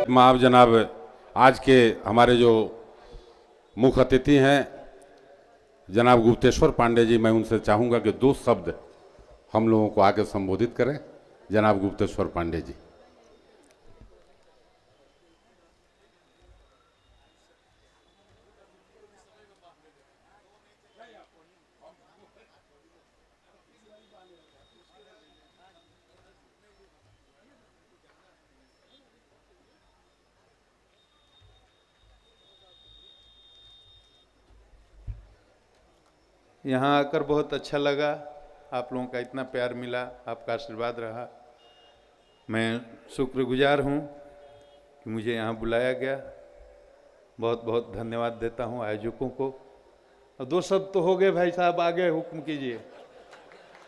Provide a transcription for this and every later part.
माब जनाब आज के हमारे जो मुख्य अतिथि हैं जनाब गुप्तेश्वर पांडे जी, मैं उनसे चाहूँगा कि 2 शब्द हम लोगों को आके संबोधित करें। जनाब गुप्तेश्वर पांडे जी। यहाँ आकर बहुत अच्छा लगा, आप लोगों का इतना प्यार मिला, आपका आशीर्वाद रहा। मैं शुक्रगुजार हूँ कि मुझे यहाँ बुलाया गया। बहुत बहुत धन्यवाद देता हूँ आयोजकों को। और 2 शब्द तो हो गए भाई साहब, आगे हुक्म कीजिए।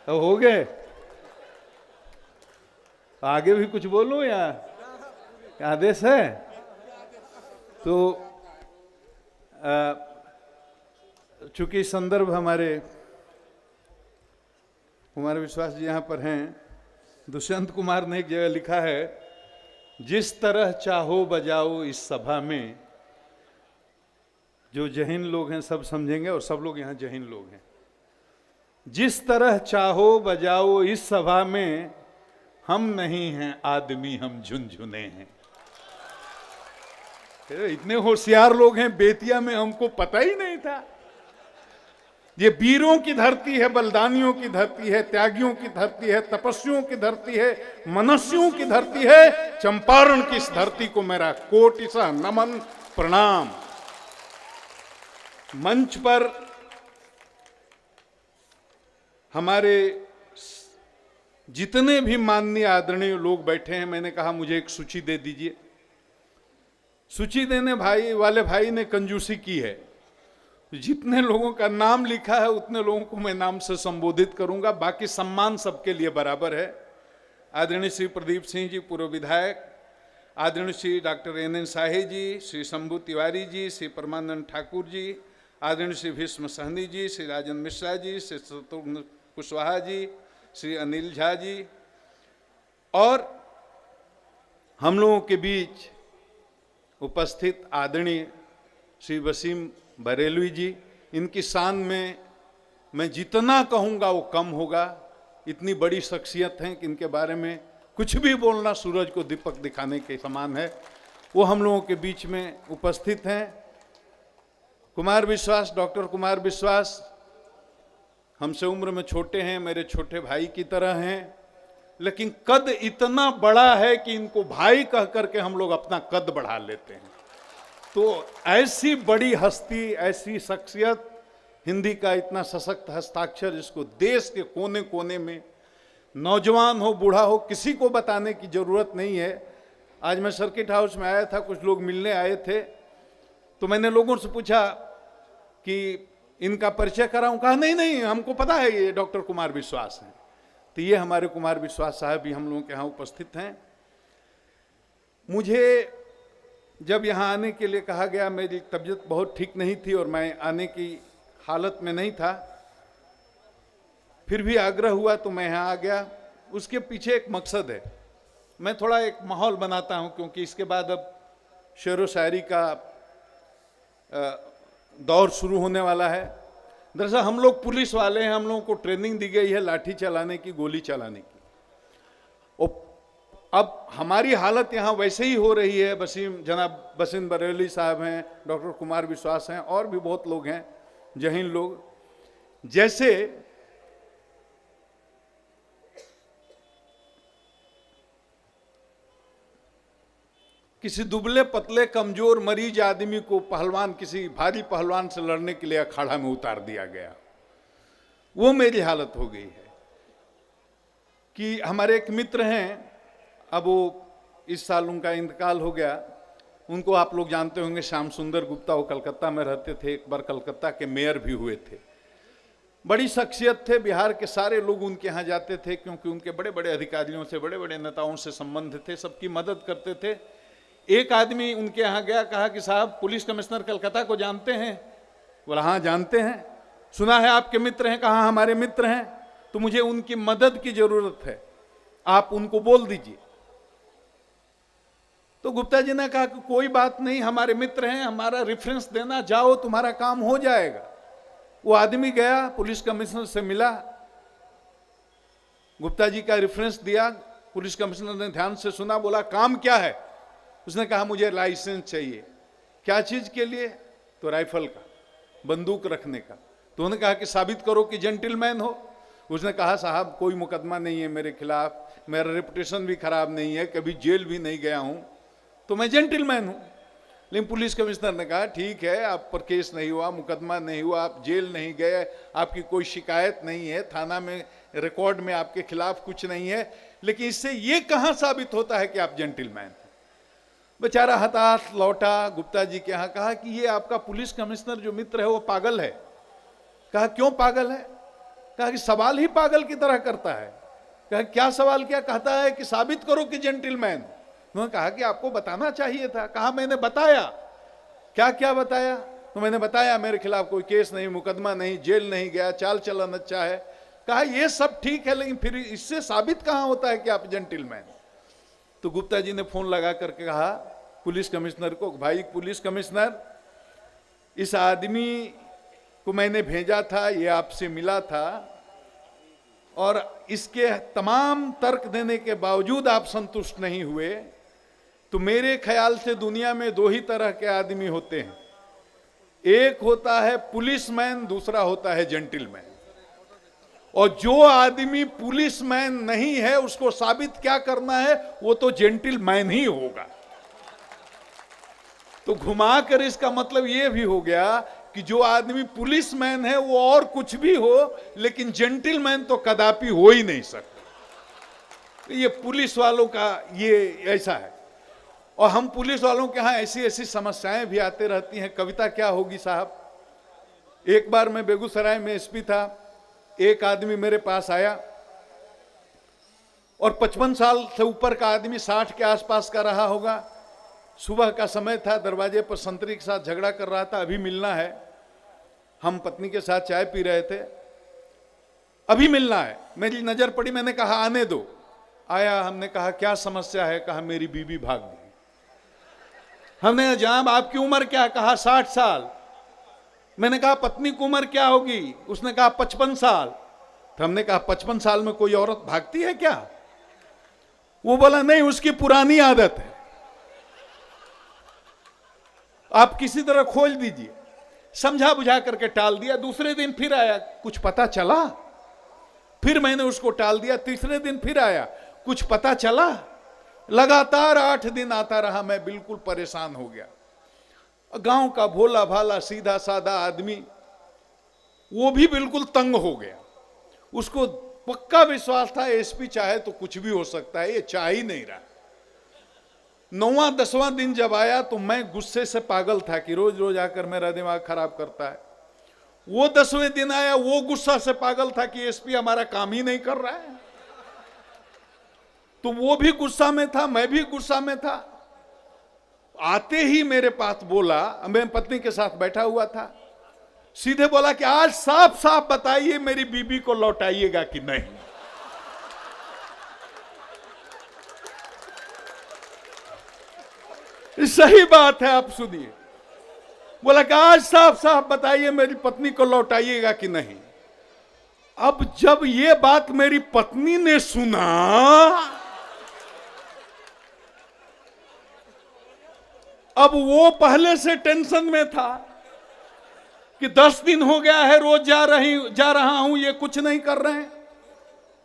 अब हो गए, आगे भी कुछ बोलूँ या आदेश है? तो चूंकि संदर्भ हमारे कुमार विश्वास जी यहाँ पर हैं, दुष्यंत कुमार ने एक जगह लिखा है, जिस तरह चाहो बजाओ इस सभा में। जो जहीन लोग हैं सब समझेंगे और सब लोग यहाँ जहीन लोग हैं। जिस तरह चाहो बजाओ इस सभा में, हम नहीं हैं आदमी हम झुनझुने हैं। इतने होशियार लोग हैं बेतिया में, हमको पता ही नहीं था। ये वीरों की धरती है, बलिदानियों की धरती है, त्यागियों की धरती है, तपस्वियों की धरती है, मनुष्यों की धरती है। चंपारण की इस धरती को मेरा कोटिसा नमन प्रणाम। मंच पर हमारे जितने भी माननीय आदरणीय लोग बैठे हैं, मैंने कहा मुझे एक सूची दे दीजिए। सूची देने वाले भाई ने कंजूसी की है। जितने लोगों का नाम लिखा है उतने लोगों को मैं नाम से संबोधित करूंगा, बाकी सम्मान सबके लिए बराबर है। आदरणीय श्री प्रदीप सिंह जी पूर्व विधायक, आदरणीय श्री डॉक्टर NN शाही जी, श्री शंभू तिवारी जी, श्री परमानंद ठाकुर जी, आदरणीय श्री भीष्म सहनी जी, श्री राजन मिश्रा जी, श्री शत्रुघ्न कुशवाहा जी, श्री अनिल झा जी, और हम लोगों के बीच उपस्थित आदरणीय श्री वसीम बरेलवी जी। इनकी शान में मैं जितना कहूँगा वो कम होगा। इतनी बड़ी शख्सियत हैं कि इनके बारे में कुछ भी बोलना सूरज को दीपक दिखाने के समान है। वो हम लोगों के बीच में उपस्थित हैं। कुमार विश्वास, डॉक्टर कुमार विश्वास हमसे उम्र में छोटे हैं, मेरे छोटे भाई की तरह हैं, लेकिन कद इतना बड़ा है कि इनको भाई कह करके हम लोग अपना कद बढ़ा लेते हैं। तो ऐसी बड़ी हस्ती, ऐसी शख्सियत, हिंदी का इतना सशक्त हस्ताक्षर, जिसको देश के कोने कोने में नौजवान हो बूढ़ा हो किसी को बताने की जरूरत नहीं है। आज मैं सर्किट हाउस में आया था, कुछ लोग मिलने आए थे, तो मैंने लोगों से पूछा कि इनका परिचय कराऊं। कहा नहीं नहीं, हमको पता है ये डॉक्टर कुमार विश्वास हैं। तो ये हमारे कुमार विश्वास साहब भी हम लोगों के यहाँ उपस्थित हैं। मुझे जब यहाँ आने के लिए कहा गया, मेरी तबीयत बहुत ठीक नहीं थी और मैं आने की हालत में नहीं था, फिर भी आग्रह हुआ तो मैं यहाँ आ गया। उसके पीछे एक मकसद है। मैं थोड़ा एक माहौल बनाता हूँ, क्योंकि इसके बाद अब शेर व शायरी का दौर शुरू होने वाला है। दरअसल हम लोग पुलिस वाले हैं, हम लोगों को ट्रेनिंग दी गई है लाठी चलाने की, गोली चलाने की। और अब हमारी हालत यहाँ वैसे ही हो रही है। जनाब वसीम बरेली साहब हैं, डॉक्टर कुमार विश्वास हैं, और भी बहुत लोग हैं जहीन लोग, जैसे किसी दुबले पतले कमजोर मरीज आदमी को पहलवान, किसी भारी पहलवान से लड़ने के लिए अखाड़ा में उतार दिया गया। वो मेरी हालत हो गई है। कि हमारे एक मित्र हैं, अब वो इस साल उनका इंतकाल हो गया। उनको आप लोग जानते होंगे, श्याम सुंदर गुप्ता। वो कलकत्ता में रहते थे, एक बार कलकत्ता के मेयर भी हुए थे। बड़ी शख्सियत थे, बिहार के सारे लोग उनके यहाँ जाते थे, क्योंकि उनके बड़े बड़े अधिकारियों से, बड़े बड़े नेताओं से संबंध थे, सबकी मदद करते थे। एक आदमी उनके यहाँ गया, कहा कि साहब पुलिस कमिश्नर कलकत्ता को जानते हैं? बोला हाँ जानते हैं। सुना है आपके मित्र हैं? कहा हमारे मित्र हैं। तो मुझे उनकी मदद की जरूरत है, आप उनको बोल दीजिए। तो गुप्ता जी ने कहा कि कोई बात नहीं, हमारे मित्र हैं, हमारा रेफरेंस देना, जाओ तुम्हारा काम हो जाएगा। वो आदमी गया, पुलिस कमिश्नर से मिला, गुप्ता जी का रेफरेंस दिया, पुलिस कमिश्नर ने ध्यान से सुना, बोला काम क्या है? उसने कहा मुझे लाइसेंस चाहिए। क्या चीज के लिए? तो राइफल का, बंदूक रखने का। तो उन्होंने कहा कि साबित करो कि जेंटलमैन हो। उसने कहा साहब कोई मुकदमा नहीं है मेरे खिलाफ, मेरा रेपुटेशन भी खराब नहीं है, कभी जेल भी नहीं गया हूं, तो मैं जेंटलमैन हूं। लेकिन पुलिस कमिश्नर ने कहा ठीक है, आप पर केस नहीं हुआ, मुकदमा नहीं हुआ, आप जेल नहीं गए, आपकी कोई शिकायत नहीं है, थाना में रिकॉर्ड में आपके खिलाफ कुछ नहीं है, लेकिन इससे ये कहां साबित होता है कि आप जेंटलमैन हैं? बेचारा हताश लौटा गुप्ता जी के यहाँ, कहा कि ये आपका पुलिस कमिश्नर जो मित्र है वो पागल है। कहा क्यों पागल है? कहा कि सवाल ही पागल की तरह करता है। कहा क्या सवाल? क्या कहता है कि साबित करो कि जेंटलमैन। उन्होंने कहा कि आपको बताना चाहिए था। कहा मैंने बताया। क्या क्या बताया? तो मैंने बताया मेरे खिलाफ कोई केस नहीं, मुकदमा नहीं, जेल नहीं गया, चाल चलन अच्छा है। कहा ये सब ठीक है, लेकिन फिर इससे साबित कहां होता है कि आप जेंटलमैन? तो गुप्ता जी ने फोन लगा करके कहा पुलिस कमिश्नर को, भाई पुलिस कमिश्नर, इस आदमी को मैंने भेजा था, ये आपसे मिला था, और इसके तमाम तर्क देने के बावजूद आप संतुष्ट नहीं हुए, तो मेरे ख्याल से दुनिया में दो ही तरह के आदमी होते हैं, एक होता है पुलिसमैन, दूसरा होता है जेंटलमैन। और जो आदमी पुलिसमैन नहीं है उसको साबित क्या करना है? वो तो जेंटलमैन ही होगा। तो घुमाकर इसका मतलब ये भी हो गया कि जो आदमी पुलिसमैन है वो और कुछ भी हो, लेकिन जेंटलमैन तो कदापि हो ही नहीं सकता। ये पुलिस वालों का ये ऐसा है। और हम पुलिस वालों के यहां ऐसी ऐसी समस्याएं भी आते रहती हैं। कविता क्या होगी साहब? एक बार मैं बेगूसराय में एसपी था, एक आदमी मेरे पास आया और 55 साल से ऊपर का आदमी, 60 के आसपास का रहा होगा। सुबह का समय था, दरवाजे पर संतरी के साथ झगड़ा कर रहा था, अभी मिलना है। हम पत्नी के साथ चाय पी रहे थे, अभी मिलना है। मेरी नजर पड़ी, मैंने कहा आने दो। आया, हमने कहा क्या समस्या है? कहा मेरी बीवी भाग गई। हमने कहा जनाब आपकी उम्र क्या? कहा 60 साल। मैंने कहा पत्नी की उम्र क्या होगी? उसने कहा 55 साल। तो हमने कहा 55 साल में कोई औरत भागती है क्या? वो बोला नहीं, उसकी पुरानी आदत है, आप किसी तरह खोज दीजिए। समझा बुझा करके टाल दिया। दूसरे दिन फिर आया, कुछ पता चला? फिर मैंने उसको टाल दिया। तीसरे दिन फिर आया, कुछ पता चला? लगातार 8 दिन आता रहा। मैं बिल्कुल परेशान हो गया। गांव का भोला भाला सीधा साधा आदमी, वो भी बिल्कुल तंग हो गया। उसको पक्का विश्वास था एसपी चाहे तो कुछ भी हो सकता है, ये चाह ही नहीं रहा। 9वां 10वां दिन जब आया तो मैं गुस्से से पागल था कि रोज रोज आकर मेरा दिमाग खराब करता है। वो 10वें दिन आया, वो गुस्सा से पागल था कि एसपी हमारा काम ही नहीं कर रहा है। तो वो भी गुस्सा में था, मैं भी गुस्सा में था। आते ही मेरे पास बोला, मैं पत्नी के साथ बैठा हुआ था, सीधे बोला कि आज साफ साफ बताइए मेरी बीबी को लौटाइएगा कि नहीं। सही बात है, आप सुनिए। बोला कि आज साफ साफ बताइए मेरी पत्नी को लौटाइएगा कि नहीं। अब जब ये बात मेरी पत्नी ने सुना, अब वो पहले से टेंशन में था कि 10 दिन हो गया है, रोज जा रहा हूं, ये कुछ नहीं कर रहे हैं।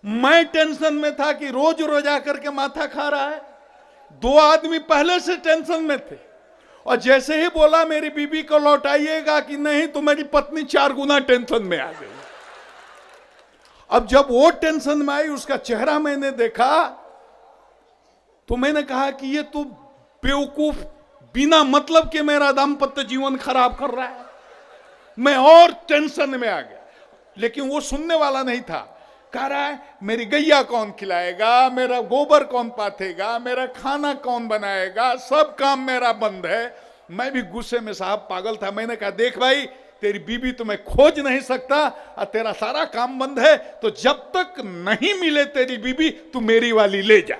मैं टेंशन में था कि रोज रोज आकर के माथा खा रहा है। 2 आदमी पहले से टेंशन में थे, और जैसे ही बोला मेरी बीबी को लौटाइएगा कि नहीं, तो मेरी पत्नी 4 गुना टेंशन में आ गई। अब जब वो टेंशन में आई, उसका चेहरा मैंने देखा, तो मैंने कहा कि ये तो बेवकूफ बिना मतलब के मेरा दाम्पत्य जीवन खराब कर रहा है। मैं और टेंशन में आ गया। लेकिन वो सुनने वाला नहीं था। कह रहा है मेरी गैया कौन खिलाएगा, मेरा गोबर कौन पाथेगा, मेरा खाना कौन बनाएगा, सब काम मेरा बंद है। मैं भी गुस्से में साहब पागल था। मैंने कहा देख भाई, तेरी बीबी तो मैं खोज नहीं सकता और तेरा सारा काम बंद है, तो जब तक नहीं मिले तेरी बीबी, तू मेरी वाली ले जा।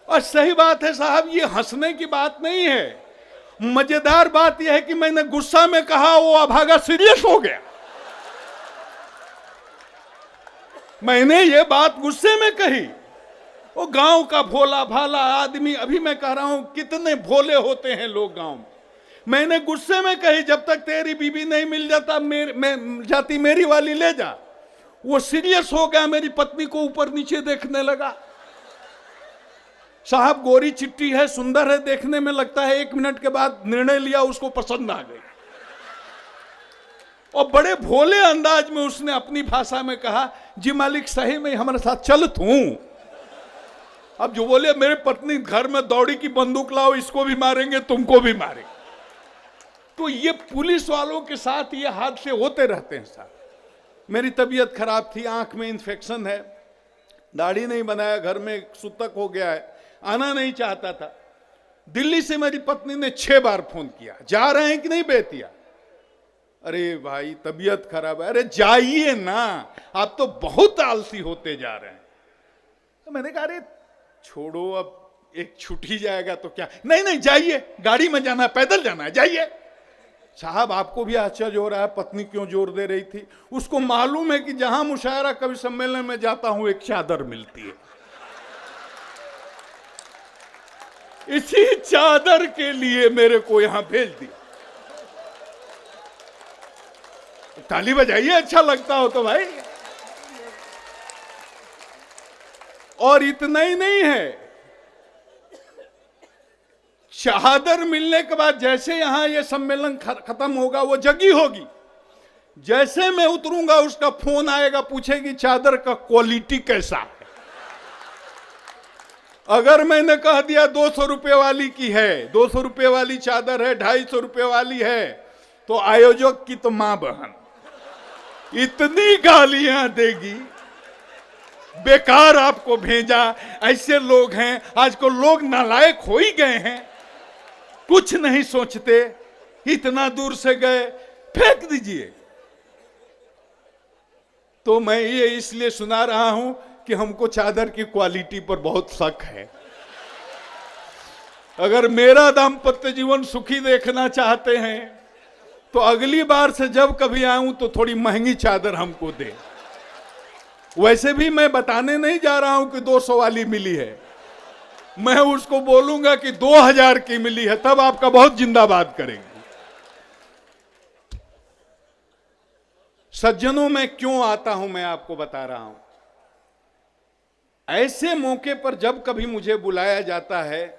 और सही बात है साहब, ये हंसने की बात नहीं है। मजेदार बात यह है कि मैंने गुस्सा में कहा, वो अभागा सीरियस हो गया। मैंने ये बात गुस्से में कही। वो गांव का भोला भाला आदमी, अभी मैं कह रहा हूं कितने भोले होते हैं लोग गांव में। मैंने गुस्से में कही, जब तक तेरी बीबी नहीं मिल जाता जाती मेरी वाली ले जा। वो सीरियस हो गया, मेरी पत्नी को ऊपर नीचे देखने लगा। साहब गोरी चिट्टी है, सुंदर है देखने में, लगता है 1 मिनट के बाद निर्णय लिया, उसको पसंद आ गई। और बड़े भोले अंदाज में उसने अपनी भाषा में कहा, जी मालिक सही में हमारे साथ चल तू। अब जो बोले, मेरे पत्नी घर में दौड़ी की बंदूक लाओ, इसको भी मारेंगे तुमको भी मारेंगे। तो ये पुलिस वालों के साथ ये हादसे होते रहते हैं साहब। मेरी तबीयत खराब थी, आंख में इन्फेक्शन है, दाढ़ी नहीं बनाया, घर में सूतक हो गया है, आना नहीं चाहता था। दिल्ली से मेरी पत्नी ने 6 बार फोन किया, जा रहे हैं कि नहीं बेतिया? अरे भाई तबीयत खराब है। अरे जाइए ना, आप तो बहुत आलसी होते जा रहे हैं। तो मैंने कहा अरे छोड़ो, अब एक छूट ही जाएगा तो क्या। नहीं नहीं जाइए, गाड़ी में जाना है, पैदल जाना है, जाइए। साहब आपको भी आश्चर्य हो रहा है पत्नी क्यों जोर दे रही थी। उसको मालूम है कि जहां मुशायरा कवि सम्मेलन में जाता हूं एक चादर मिलती है। इसी चादर के लिए मेरे को यहां भेज दिया। ताली बजाइए, अच्छा लगता हो तो भाई। और इतना ही नहीं है, चादर मिलने के बाद जैसे यहां ये सम्मेलन खत्म होगा, वो जगी होगी, जैसे मैं उतरूंगा उसका फोन आएगा, पूछेगी चादर का क्वालिटी कैसा है। अगर मैंने कह दिया 200 रुपए वाली की है, 200 रुपए वाली चादर है, 250 रुपए वाली है, तो आयोजक की तो मां बहन इतनी गालियां देगी, बेकार आपको भेजा। ऐसे लोग हैं आजकल, लोग नालायक हो ही गए हैं, कुछ नहीं सोचते, इतना दूर से गए, फेंक दीजिए। तो मैं ये इसलिए सुना रहा हूं कि हमको चादर की क्वालिटी पर बहुत शक है। अगर मेरा दाम्पत्य जीवन सुखी देखना चाहते हैं तो अगली बार से जब कभी आऊं तो थोड़ी महंगी चादर हमको दे। वैसे भी मैं बताने नहीं जा रहा हूं कि 200 वाली मिली है, मैं उसको बोलूंगा कि 2000 की मिली है, तब आपका बहुत जिंदाबाद करेंगे। सज्जनों में क्यों आता हूं मैं आपको बता रहा हूं। ऐसे मौके पर जब कभी मुझे बुलाया जाता है,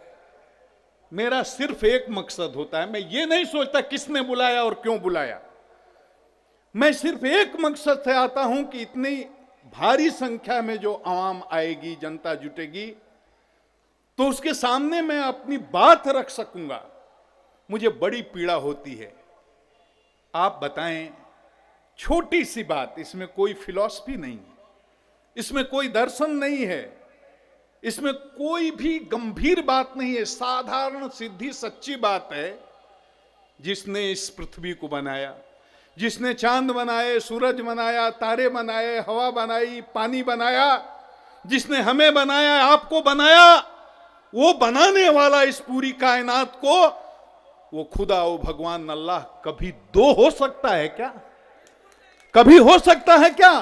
मेरा सिर्फ एक मकसद होता है। मैं ये नहीं सोचता किसने बुलाया और क्यों बुलाया। मैं सिर्फ एक मकसद से आता हूं कि इतनी भारी संख्या में जो आवाम आएगी, जनता जुटेगी, तो उसके सामने मैं अपनी बात रख सकूंगा। मुझे बड़ी पीड़ा होती है। आप बताएं, छोटी सी बात, इसमें कोई फिलॉसफी नहीं है, इसमें कोई दर्शन नहीं है, इसमें कोई भी गंभीर बात नहीं है, साधारण सीधी सच्ची बात है। जिसने इस पृथ्वी को बनाया, जिसने चांद बनाए, सूरज बनाया, तारे बनाए, हवा बनाई, पानी बनाया, जिसने हमें बनाया, आपको बनाया, वो बनाने वाला इस पूरी कायनात को, वो खुदा, वो भगवान अल्लाह कभी दो हो सकता है क्या? कभी हो सकता है क्या?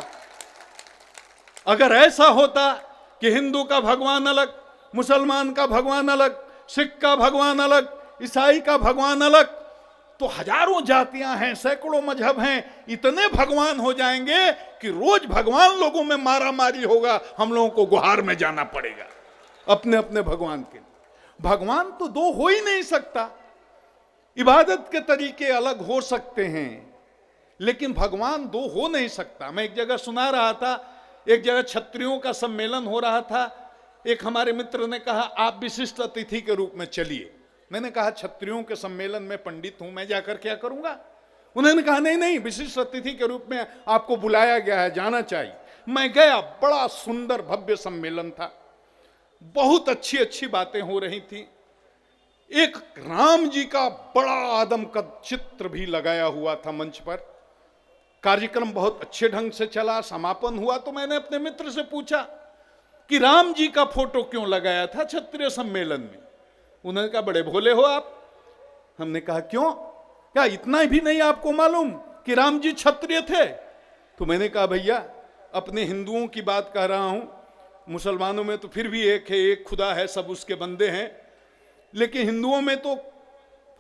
अगर ऐसा होता कि हिंदू का भगवान अलग, मुसलमान का भगवान अलग, सिख का भगवान अलग, ईसाई का भगवान अलग, तो हजारों जातियां हैं, सैकड़ों मजहब हैं, इतने भगवान हो जाएंगे कि रोज भगवान लोगों में मारा मारी होगा, हम लोगों को गुहार में जाना पड़ेगा अपने अपने भगवान के लिए। भगवान तो दो हो ही नहीं सकता। इबादत के तरीके अलग हो सकते हैं, लेकिन भगवान दो हो नहीं सकता। मैं एक जगह सुना रहा था, एक जगह क्षत्रियों का सम्मेलन हो रहा था, एक हमारे मित्र ने कहा आप विशिष्ट अतिथि के रूप में चलिए। मैंने कहा क्षत्रियों के सम्मेलन में पंडित हूं, मैं जाकर क्या करूंगा? उन्होंने कहा नहीं नहीं, विशिष्ट अतिथि के रूप में आपको बुलाया गया है, जाना चाहिए। मैं गया, बड़ा सुंदर भव्य सम्मेलन था, बहुत अच्छी अच्छी बातें हो रही थी। एक राम जी का बड़ा आदम का चित्र भी लगाया हुआ था मंच पर। कार्यक्रम बहुत अच्छे ढंग से चला, समापन हुआ तो मैंने अपने मित्र से पूछा, कि राम जी का फोटो क्यों लगाया था क्षत्रिय सम्मेलन में। उन्होंने कहा बड़े भोले हो आप। हमने कहा क्यों, क्या इतना भी नहीं आपको मालूम कि राम जी क्षत्रिय थे? तो मैंने कहा भैया अपने हिंदुओं की बात कह रहा हूं, मुसलमानों में तो फिर भी एक है, एक खुदा है, सब उसके बंदे हैं, लेकिन हिंदुओं में तो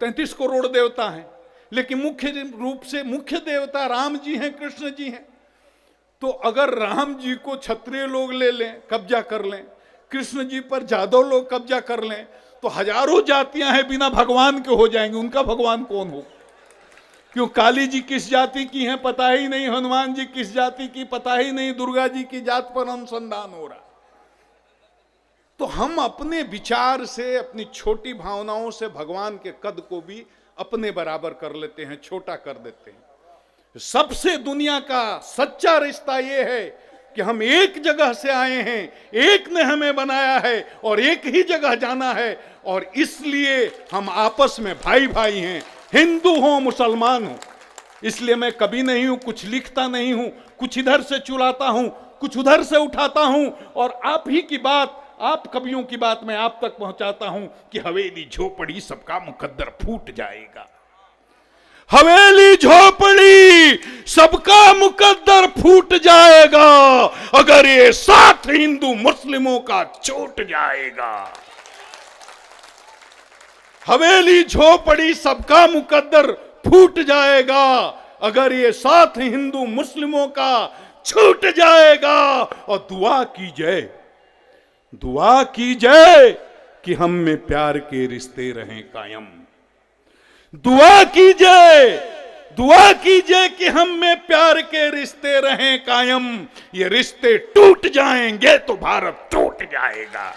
33 करोड़ देवता हैं, लेकिन मुख्य रूप से मुख्य देवता राम जी हैं, कृष्ण जी हैं। तो अगर राम जी को क्षत्रिय लोग ले लें, कब्जा कर लें, कृष्ण जी पर जादव लोग कब्जा कर लें, तो हजारों जातियां हैं बिना भगवान के हो जाएंगे। उनका भगवान कौन हो? क्यों काली जी किस जाति की हैं पता ही नहीं, हनुमान जी किस जाति की पता ही नहीं, दुर्गा जी की जात पर अनुसंधान हो रहा। तो हम अपने विचार से, अपनी छोटी भावनाओं से भगवान के कद को भी अपने बराबर कर लेते हैं, छोटा कर देते हैं। सबसे दुनिया का सच्चा रिश्ता यह है कि हम एक जगह से आए हैं, एक ने हमें बनाया है और एक ही जगह जाना है, और इसलिए हम आपस में भाई भाई हैं, हिंदू हो मुसलमान हो। इसलिए मैं कभी नहीं हूं, कुछ लिखता नहीं हूं, कुछ इधर से चुराता हूं, कुछ उधर से उठाता हूं, और आप ही की बात, आप कवियों की बात मैं आप तक पहुंचाता हूं कि हवेली झोपड़ी सबका मुकद्दर फूट जाएगा। हवेली झोपड़ी सबका मुकद्दर फूट जाएगा अगर ये साथ हिंदू मुस्लिमों का छूट जाएगा। हवेली झोपड़ी सबका मुकद्दर फूट जाएगा अगर ये साथ हिंदू मुस्लिमों का छूट जाएगा। और दुआ कीजिए कि हम में प्यार के रिश्ते रहें कायम। दुआ कीजिए कि हम में प्यार के रिश्ते रहें कायम। ये रिश्ते टूट जाएंगे तो भारत टूट जाएगा।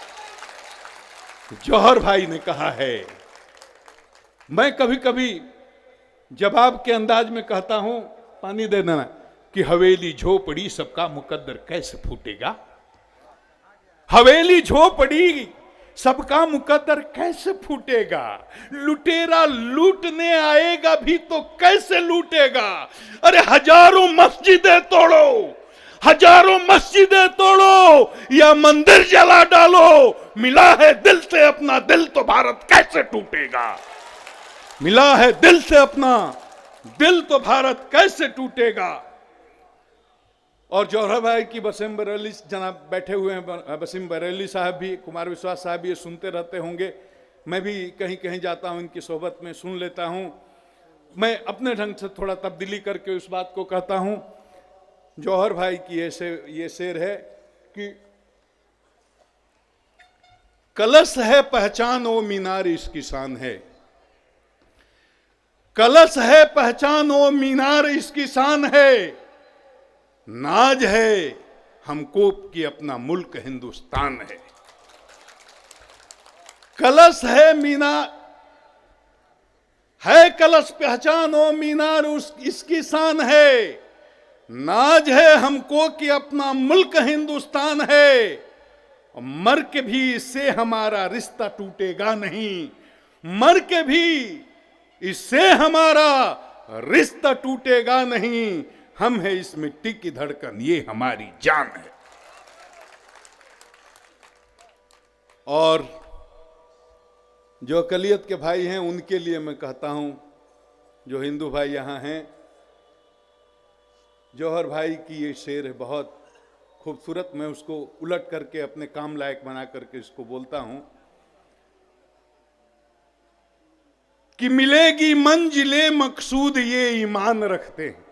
जौहर भाई ने कहा है, मैं कभी कभी जवाब के अंदाज में कहता हूं, पानी दे देना, कि हवेली झोपड़ी सबका मुकद्दर कैसे फूटेगा। हवेली झोपड़ी सबका मुकद्दर कैसे फूटेगा। लुटेरा लूटने आएगा भी तो कैसे लूटेगा। अरे हजारों मस्जिदें तोड़ो या मंदिर जला डालो, मिला है दिल से अपना दिल तो भारत कैसे टूटेगा। मिला है दिल से अपना दिल तो भारत कैसे टूटेगा। और जौहर भाई की वसीम बरेली जनाब बैठे हुए हैं, वसीम बरेली साहब भी, कुमार विश्वास साहब भी ये सुनते रहते होंगे। मैं भी कहीं कहीं जाता हूं, इनकी सोहबत में सुन लेता हूं। मैं अपने ढंग से थोड़ा तब्दीली करके उस बात को कहता हूं। जौहर भाई की ये शेर है कि कलश है पहचान ओ मीनार इसकी शान है। कलश है पहचान ओ मीनार इसकी शान है। नाज है हमको कि अपना मुल्क हिंदुस्तान है। कलश है मीनार है, कलश पहचान ओ मीनार इसकी शान है। नाज है हमको कि अपना मुल्क हिंदुस्तान है। और मर के भी इससे हमारा रिश्ता टूटेगा नहीं। मर के भी इससे हमारा रिश्ता टूटेगा नहीं। हम है इस मिट्टी की धड़कन, ये हमारी जान है। और जो अकलियत के भाई हैं उनके लिए मैं कहता हूं, जो हिंदू भाई यहां हैं, जौहर भाई की ये शेर है बहुत खूबसूरत। मैं उसको उलट करके अपने काम लायक बना करके इसको बोलता हूं कि मिलेगी मंजिले मकसूद ये ईमान रखते हैं।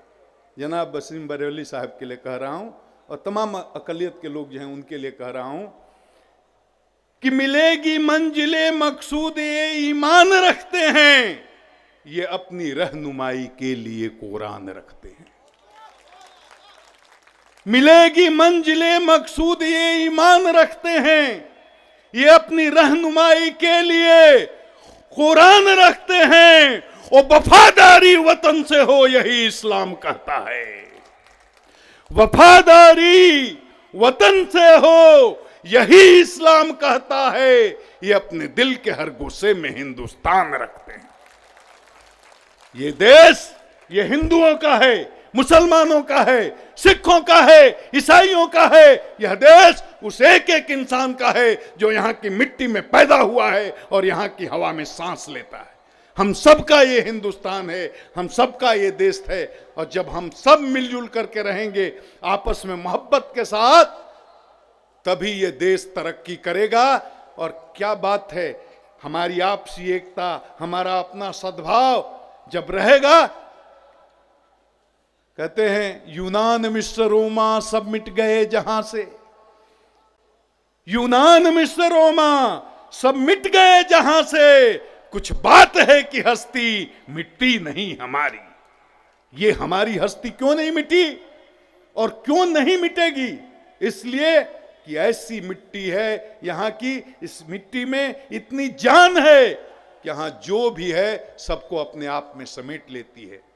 जनाब वसीम बरेली साहब के लिए कह रहा हूं और तमाम अकलियत के लोग जो हैं उनके लिए कह रहा हूं कि मिलेगी मंजिले मकसूद ये ईमान रखते हैं। ये अपनी रहनुमाई के लिए कुरान रखते हैं। मिलेगी मंजिले मकसूद ये ईमान रखते हैं। ये अपनी रहनुमाई के लिए कुरान रखते हैं। और वफादारी वतन से हो यही इस्लाम कहता है। वफादारी वतन से हो यही इस्लाम कहता है। ये अपने दिल के हर गुस्से में हिंदुस्तान रखते हैं। ये देश ये हिंदुओं का है, मुसलमानों का है, सिखों का है, ईसाइयों का है। यह देश उस एक एक इंसान का है जो यहाँ की मिट्टी में पैदा हुआ है और यहाँ की हवा में सांस लेता है। हम सबका ये हिंदुस्तान है, हम सबका ये देश है। और जब हम सब मिलजुल करके रहेंगे आपस में मोहब्बत के साथ, तभी ये देश तरक्की करेगा। और क्या बात है, हमारी आपसी एकता, हमारा अपना सद्भाव जब रहेगा, कहते हैं यूनान मिस्र रोमा सब मिट गए जहां से, यूनान मिस्र रोमा सब मिट गए जहां से, कुछ बात है कि हस्ती मिटती नहीं हमारी। ये हमारी हस्ती क्यों नहीं मिटी और क्यों नहीं मिटेगी? इसलिए कि ऐसी मिट्टी है यहाँ की, इस मिट्टी में इतनी जान है कि यहाँ जो भी है सबको अपने आप में समेट लेती है।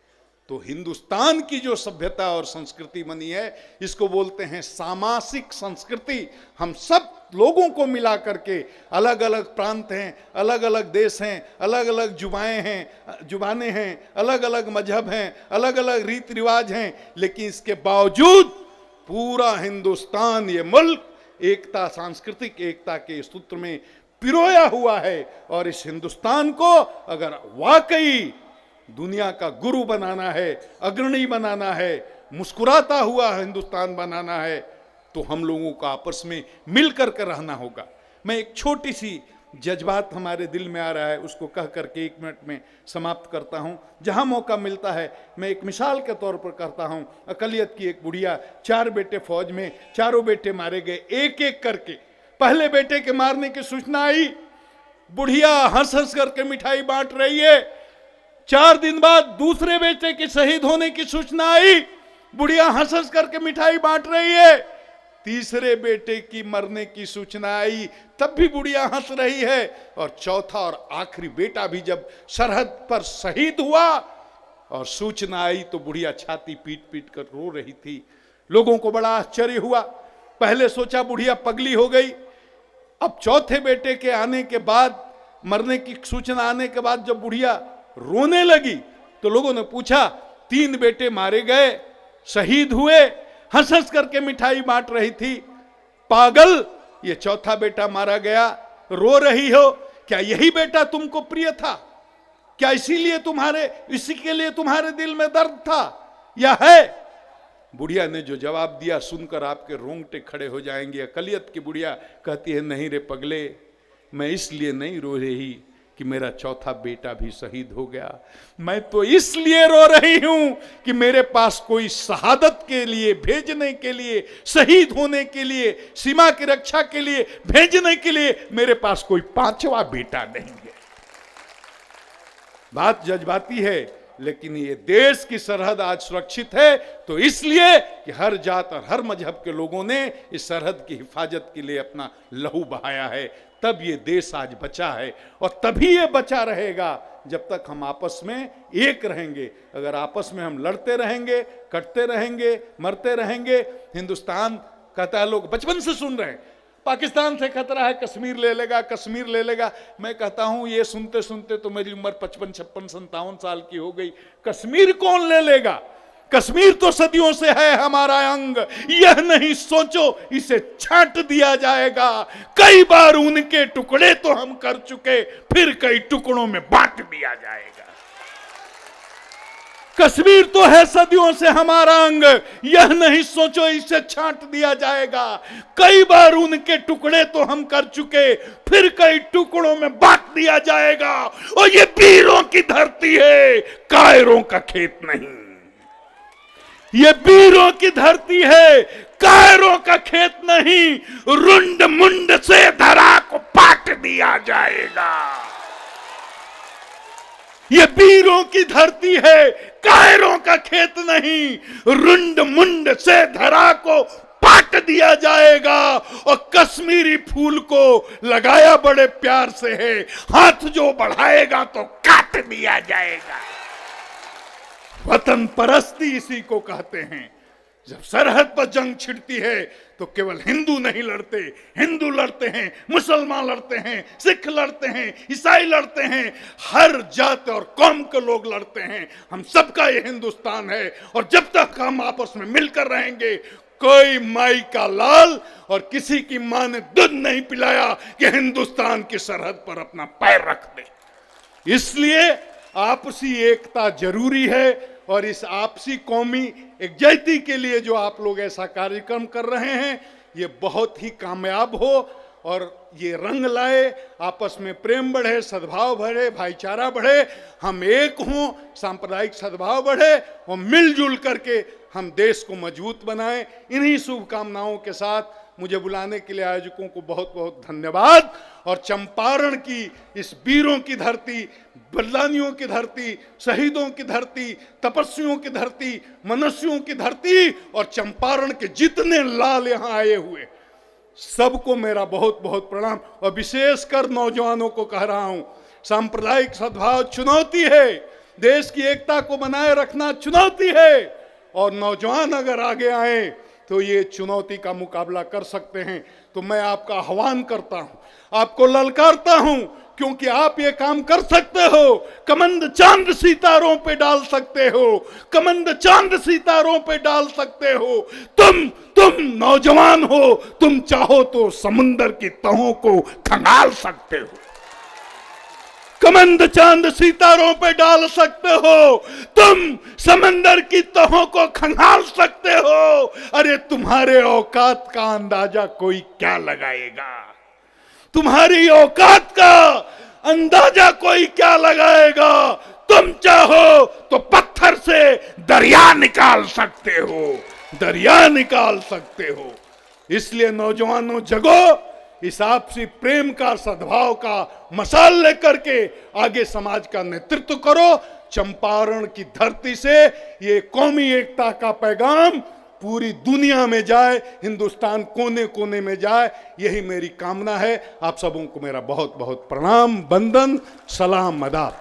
तो हिंदुस्तान की जो सभ्यता और संस्कृति बनी है, इसको बोलते हैं सामासिक संस्कृति। हम सब लोगों को मिला करके, अलग अलग प्रांत हैं, अलग अलग देश हैं, अलग अलग जुबानें हैं, अलग अलग मजहब हैं, अलग अलग रीति रिवाज हैं, लेकिन इसके बावजूद पूरा हिंदुस्तान, ये मुल्क एकता, सांस्कृतिक एकता के सूत्र में पिरोया हुआ है। और इस हिंदुस्तान को अगर वाकई दुनिया का गुरु बनाना है, अग्रणी बनाना है, मुस्कुराता हुआ हिंदुस्तान बनाना है, तो हम लोगों को आपस में मिलकर के रहना होगा। मैं एक छोटी सी जज्बात हमारे दिल में आ रहा है, उसको कह करके 1 मिनट में समाप्त करता हूं। जहां मौका मिलता है मैं एक मिसाल के तौर पर करता हूं। अकलियत की एक बुढ़िया, 4 बेटे फौज में, चारों बेटे मारे गए एक एक करके। पहले बेटे के मारने की सूचना आई, बुढ़िया हंस हंस करके मिठाई बांट रही है। 4 दिन बाद दूसरे बेटे के शहीद होने की सूचना आई, बुढ़िया हंस हंस करके मिठाई बांट रही है। तीसरे बेटे की मरने की सूचना आई, तब भी बुढ़िया हंस रही है। और चौथा और आखिरी बेटा भी जब सरहद पर शहीद हुआ और सूचना आई, तो बुढ़िया छाती पीट पीट कर रो रही थी। लोगों को बड़ा आश्चर्य हुआ। पहले सोचा बुढ़िया पगली हो गई। अब चौथे बेटे के आने के बाद, मरने की सूचना आने के बाद जब बुढ़िया रोने लगी, तो लोगों ने पूछा, 3 बेटे मारे गए, शहीद हुए, हंस हंस करके मिठाई बांट रही थी, पागल, ये चौथा बेटा मारा गया, रो रही हो। क्या यही बेटा तुमको प्रिय था? क्या इसी के लिए तुम्हारे दिल में दर्द था या है? बुढ़िया ने जो जवाब दिया सुनकर आपके रोंगटे खड़े हो जाएंगे। अकलियत की बुढ़िया कहती है, नहीं रे पगले, मैं इसलिए नहीं रो रही कि मेरा चौथा बेटा भी शहीद हो गया, मैं तो इसलिए रो रही हूं कि मेरे पास कोई शहादत के लिए भेजने के लिए, शहीद होने के लिए, सीमा की रक्षा के लिए भेजने के लिए मेरे पास कोई 5वां बेटा नहीं है। बात जज्बाती है, लेकिन ये देश की सरहद आज सुरक्षित है तो इसलिए कि हर जात और हर मजहब के लोगों ने इस सरहद की हिफाजत के लिए अपना लहू बहाया है। तब ये देश आज बचा है और तभी ये बचा रहेगा जब तक हम आपस में एक रहेंगे। अगर आपस में हम लड़ते रहेंगे, कटते रहेंगे, मरते रहेंगे, हिंदुस्तान कहता है, लोग बचपन से सुन रहे हैं, पाकिस्तान से खतरा है, कश्मीर ले लेगा, कश्मीर ले लेगा। मैं कहता हूं ये सुनते सुनते तो मेरी उम्र 55, 56, 57 साल की हो गई। कश्मीर कौन ले लेगा? कश्मीर तो सदियों से है हमारा अंग। यह नहीं सोचो इसे छांट दिया जाएगा। कई बार उनके टुकड़े तो हम कर चुके, फिर कई टुकड़ों में बांट दिया जाएगा। कश्मीर तो है सदियों से हमारा अंग, यह नहीं सोचो इसे छांट दिया जाएगा। कई बार उनके टुकड़े तो हम कर चुके, फिर कई टुकड़ों में बांट दिया जाएगा। और ये वीरों की धरती है, कायरों का खेत नहीं। ये वीरों की धरती है, कायरों का खेत नहीं। रुंड मुंड से धरा को पाट दिया जाएगा। ये वीरों की धरती है, कायरों का खेत नहीं। रुंड मुंड से धरा को पाट दिया जाएगा। और कश्मीरी फूल को लगाया बड़े प्यार से है, हाथ जो बढ़ाएगा तो काट दिया जाएगा। वतन परस्ती इसी को कहते हैं। जब सरहद पर जंग छिड़ती है तो केवल हिंदू नहीं लड़ते, हिंदू लड़ते हैं, मुसलमान लड़ते हैं, सिख लड़ते हैं, ईसाई लड़ते हैं, हर जात और कौम के लोग लड़ते हैं। हम सबका ये हिंदुस्तान है और जब तक हम आपस में मिलकर रहेंगे, कोई माई का लाल और किसी की मां ने दूध नहीं पिलाया कि हिंदुस्तान की सरहद पर अपना पैर रख दे। इसलिए आपसी एकता जरूरी है और इस आपसी कौमी एकजुटता के लिए जो आप लोग ऐसा कार्यक्रम कर रहे हैं, ये बहुत ही कामयाब हो और ये रंग लाए, आपस में प्रेम बढ़े, सद्भाव बढ़े, भाईचारा बढ़े, हम एक हों, सांप्रदायिक सद्भाव बढ़े और मिलजुल करके हम देश को मजबूत बनाएं। इन्हीं शुभकामनाओं के साथ मुझे बुलाने के लिए आयोजकों को बहुत बहुत धन्यवाद। और चंपारण की इस वीरों की धरती, बलिदानियों की धरती, शहीदों की धरती, तपस्वियों की धरती, मनुष्यों की धरती और चंपारण के जितने लाल यहाँ आए हुए सबको मेरा बहुत बहुत प्रणाम। और विशेषकर नौजवानों को कह रहा हूं, सांप्रदायिक सद्भाव चुनौती है, देश की एकता को बनाए रखना चुनौती है और नौजवान अगर आगे आए तो ये चुनौती का मुकाबला कर सकते हैं। तो मैं आपका आह्वान करता हूं, आपको ललकारता हूं, क्योंकि आप ये काम कर सकते हो। कमंद चांद सितारों पे डाल सकते हो, कमंद चांद सितारों पे डाल सकते हो। तुम नौजवान हो, तुम चाहो तो समुंदर की तहों को खंगाल सकते हो, कमंद चांद सितारों पे डाल सकते हो, तुम समंदर की तहों को खंगाल सकते हो। अरे तुम्हारे औकात का अंदाजा कोई क्या लगाएगा, तुम्हारी औकात का अंदाजा कोई क्या लगाएगा। तुम चाहो तो पत्थर से दरिया निकाल सकते हो, दरिया निकाल सकते हो। इसलिए नौजवानों जगो, इस आपसी प्रेम का, सद्भाव का मसाल लेकर के आगे समाज का नेतृत्व करो। चंपारण की धरती से ये कौमी एकता का पैगाम पूरी दुनिया में जाए, हिंदुस्तान कोने कोने में जाए, यही मेरी कामना है। आप सबों को मेरा बहुत बहुत प्रणाम, वंदन, सलाम, आदाब।